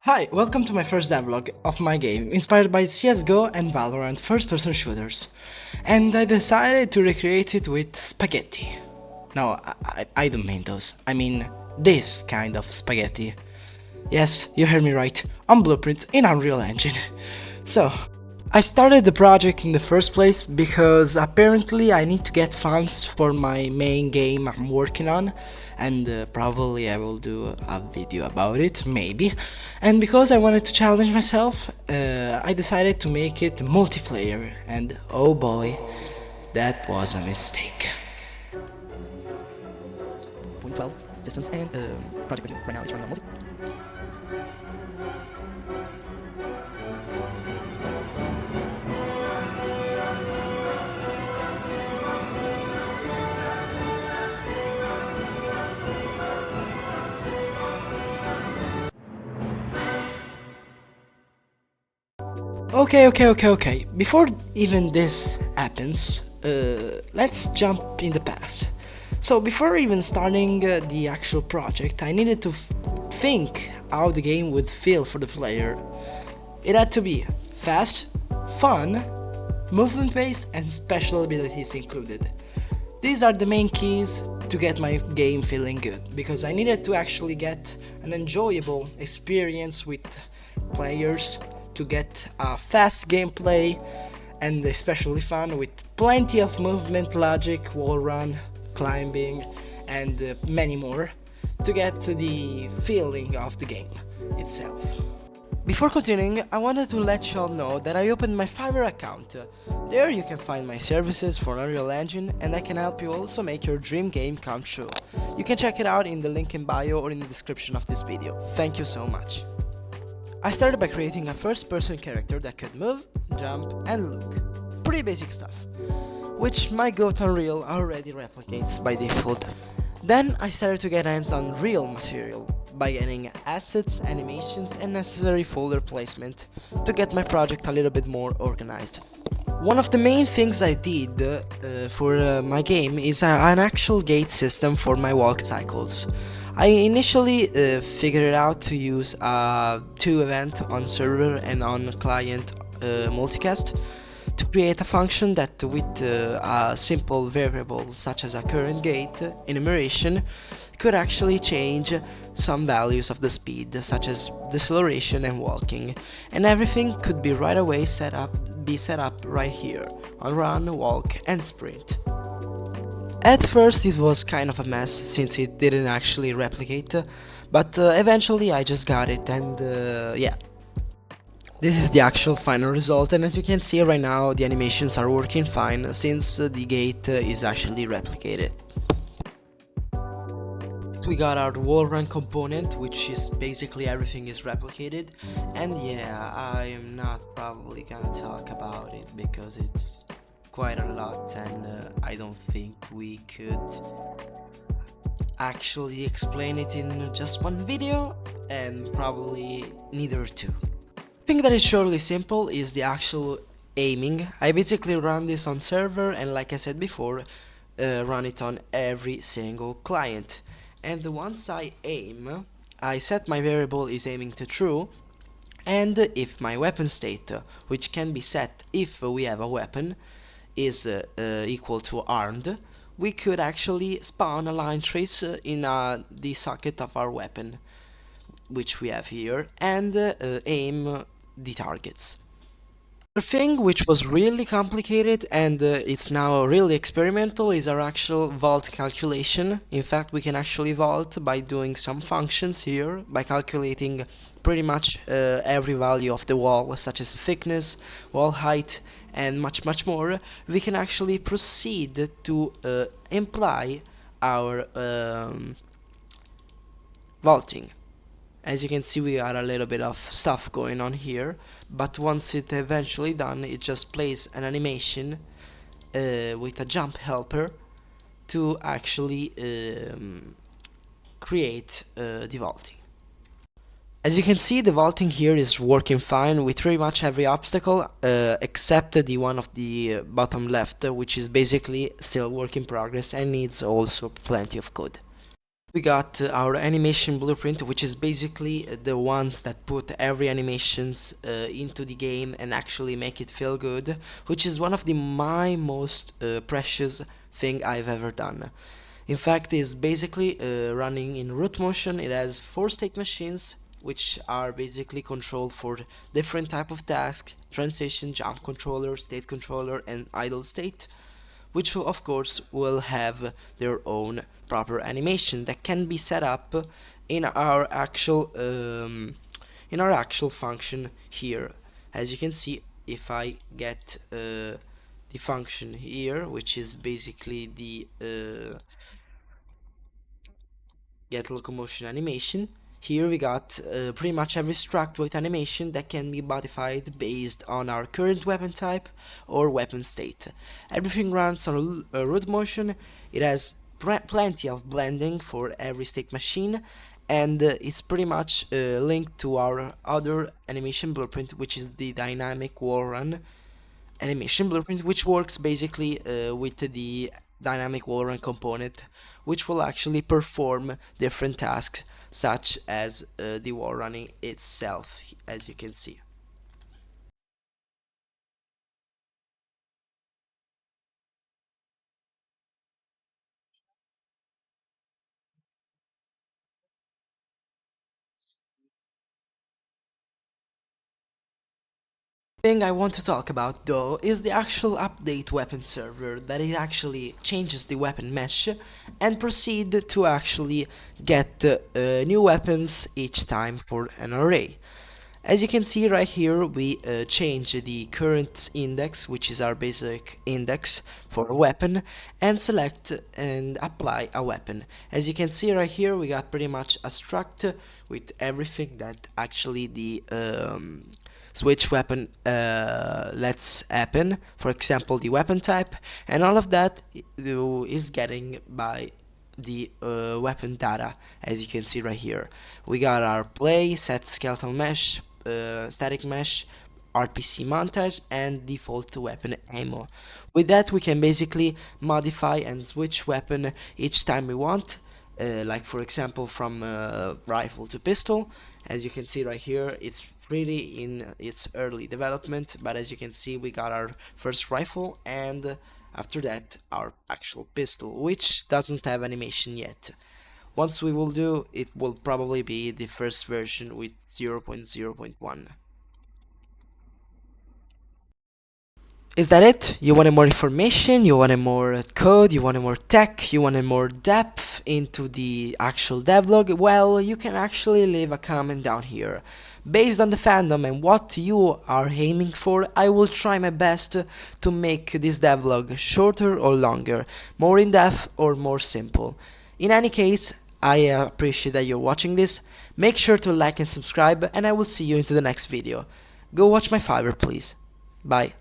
Hi, welcome to my first devlog of my game, inspired by CSGO and Valorant first-person shooters. And I decided to recreate it with spaghetti. No, I don't mean those. I mean this kind of spaghetti. Yes, you heard me right, on Blueprint in Unreal Engine. So, I started the project in the first place because apparently I need to get funds for my main game I'm working on, and probably I will do a video about it, maybe. And because I wanted to challenge myself, I decided to make it multiplayer, and oh boy, that was a mistake. Point 12 systems and project review right now is running on multi. Okay. Before even this happens, let's jump in the past. So before even starting the actual project, I needed to think how the game would feel for the player. It had to be fast, fun, movement-based, and special abilities included. These are the main keys to get my game feeling good, because I needed to actually get an enjoyable experience with players, to get a fast gameplay and especially fun with plenty of movement, logic, wall run, climbing, and many more to get the feeling of the game itself. Before continuing, I wanted to let y'all know that I opened my Fiverr account. There you can find my services for Unreal Engine, and I can help you also make your dream game come true. You can check it out in the link in bio or in the description of this video. Thank you so much. I started by creating a first-person character that could move, jump, and look. Pretty basic stuff, which my GOAT Unreal already replicates by default. Then I started to get hands on real material by getting assets, animations, and necessary folder placement to get my project a little bit more organized. One of the main things I did for my game is an actual gate system for my walk cycles. I initially figured out to use a 2 event on server and on client multicast to create a function that with a simple variable such as a current gate enumeration could actually change some values of the speed such as deceleration and walking, and everything could be right away set up right here on run, walk, and sprint. At first it was kind of a mess since it didn't actually replicate, but eventually I just got it, and yeah. This is the actual final result, and as you can see right now the animations are working fine since the gate is actually replicated. We got our wall run component, which is basically everything is replicated, and yeah, I am not probably gonna talk about it because it's quite a lot, and I don't think we could actually explain it in just one video, and probably neither two. The thing that is surely simple is the actual aiming. I basically run this on server, and like I said before, run it on every single client. And once I aim, I set my variable is aiming to true, and if my weapon state, which can be set if we have a weapon, is equal to armed, we could actually spawn a line trace in the socket of our weapon, which we have here, and aim the targets. The thing which was really complicated, and it's now really experimental, is our actual vault calculation. In fact, we can actually vault by doing some functions here, by calculating pretty much every value of the wall, such as thickness, wall height, and much more. We can actually proceed to imply our vaulting. As you can see, we got a little bit of stuff going on here, but once it's eventually done, it just plays an animation with a jump helper to actually create the vaulting. As you can see, the vaulting here is working fine with pretty much every obstacle except the one of the bottom left, which is basically still work in progress and needs also plenty of code. We got our animation blueprint, which is basically the ones that put every animations into the game and actually make it feel good, which is one of the my most precious thing I've ever done. In fact, is basically running in root motion. It has 4 state machines, which are basically controlled for different type of tasks: transition, jump controller, state controller, and idle state, which will, of course will have their own proper animation that can be set up in our actual function here. As you can see, if I get the function here, which is basically the get locomotion animation. Here we got pretty much every struct with animation that can be modified based on our current weapon type or weapon state. Everything runs on a root motion. It has plenty of blending for every state machine, and it's pretty much linked to our other animation blueprint, which is the dynamic wall run animation blueprint, which works basically with the dynamic wall run component, which will actually perform different tasks such as the wall running itself, as you can see. Thing I want to talk about though is the actual update weapon server, that it actually changes the weapon mesh and proceed to actually get new weapons each time for an array. As you can see right here, we change the current index, which is our basic index for a weapon, and select and apply a weapon. As you can see right here, we got pretty much a struct with everything that actually the switch weapon lets happen. For example, the weapon type, and all of that is getting by the weapon data. As you can see right here, we got our play, set skeletal mesh, static mesh, RPC montage, and default weapon ammo. With that, we can basically modify and switch weapon each time we want, like for example from rifle to pistol. As you can see right here, it's really in its early development, but as you can see, we got our first rifle, and after that our actual pistol, which doesn't have animation yet. Once we will do, it will probably be the first version with 0.0.1. Is that it? You wanted more information, you wanted more code, you wanted more tech, you wanted more depth into the actual devlog? Well, you can actually leave a comment down here. Based on the fandom and what you are aiming for, I will try my best to make this devlog shorter or longer, more in depth or more simple. In any case, I appreciate that you're watching this. Make sure to like and subscribe, and I will see you into the next video. Go watch my Fiverr, please. Bye.